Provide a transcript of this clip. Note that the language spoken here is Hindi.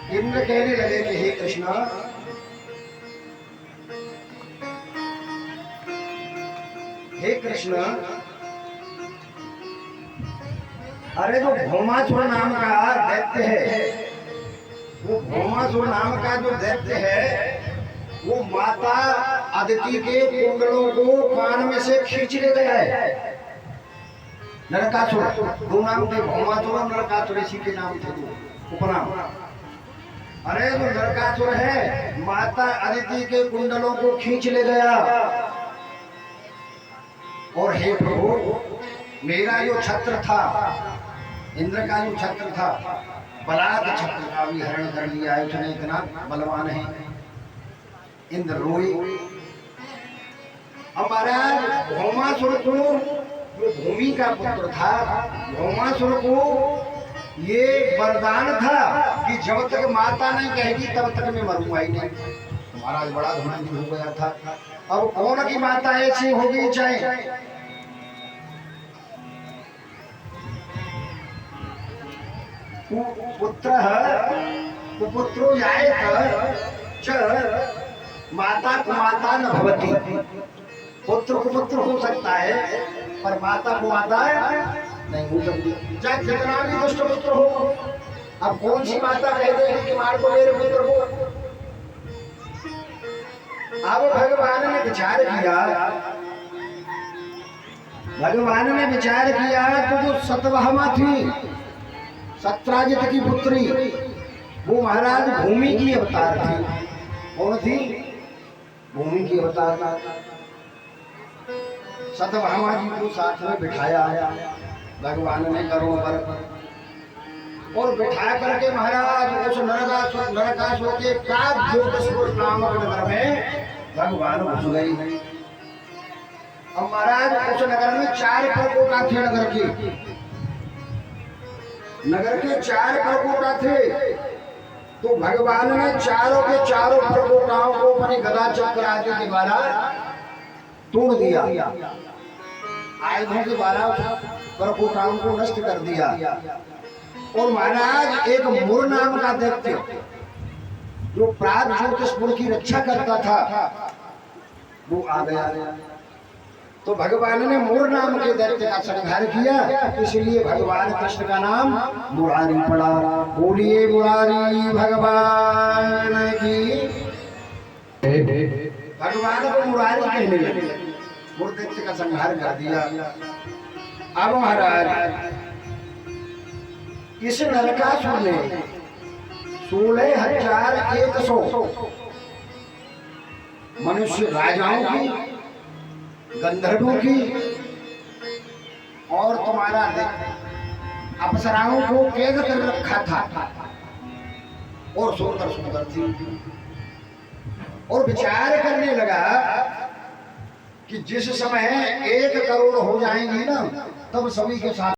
इंद्र कहने लगे कि हे कृष्णा, हे कृष्णा, अरे जो भौमासुर नाम का दैत्य है, वो भौमासुर नाम का जो दैत्य है, वो माता अदिति के कुंडलों को कान में से खींच ले गया है। नरकासुर, दो नाम थे, भौमासुर और नरकासुर, इसी के नाम थे दो उपनाम। अरे जो नरकासुर है, माता अदिति के कुंडलों को खींच ले गया। और हे प्रभु, मेरा जो छत्र था, इंद्र का जो छत्र था, बलात् छत्र का भी हरण कर लिया है उसने, इतना बलवान है। इंद्र रोई। अब महाराज भौमासुर को, जो भूमि का पुत्र था, भौमासुर को ये वरदान था कि जब तक माता नहीं कहेगी तब तक मैं मरूंगा ही नहीं। महाराज बड़ा घमंडी हो गया था। अब कौन की माता ऐसी होगी, चाहे पुत्र कुपुत्रो जायेत च माता कुमाता न भवति। पुत्र कुपुत्र हो सकता है पर माता कुमाता नहीं हो सकती, चाहे कितना भी दुष्ट पुत्र हो। अब कौन सी माता कह देगी कि मार को मेरे पुत्र को। अब भगवान ने विचार किया, भगवान ने विचार किया तो जो सतभामा थी, सत्राजित की पुत्री, वो महाराज भूमि की अवतार थी। कौन थी? भूमि की अवतार। सतभामा जी को साथ में बिठाया भगवान ने करों पर, और बिठा करके महाराज उस नरकासुर के प्राग्ज्योतिषपुर नामक नगर में भगवान घुस गई। अब महाराज उस नगर में 4 परकोटा थे। नगर के 4 परकोटा थे, तो भगवान ने चारों के चारों परकोटाओं को अपनी गदा चक्र आदि के द्वारा तोड़ दिया, आयुधों के द्वारा परकोटाओं को नष्ट कर दिया। और महाराज एक मुर नाम का दैत्य, जो प्राग्ज्योतिषपुर की रक्षा करता था, वो आ गया। तो भगवान ने मुर नाम के दैत्य का संहार किया, इसलिए भगवान कृष्ण का नाम मुरारी पड़ा। बोलिए मुरारी भगवान की। भगवान को मुरारी कहने लगे, मुर दैत्य का संहार कर दिया। अब महाराज इस नरकासुर ने 16,100 मनुष्य राजाओं की, गंधर्वों की और तुम्हारा अप्सराओं को कैद कर रखा था, और सुंदर सुंदर थी। और विचार करने लगा कि जिस समय 1 करोड़ हो जाएंगी ना, तब सभी के साथ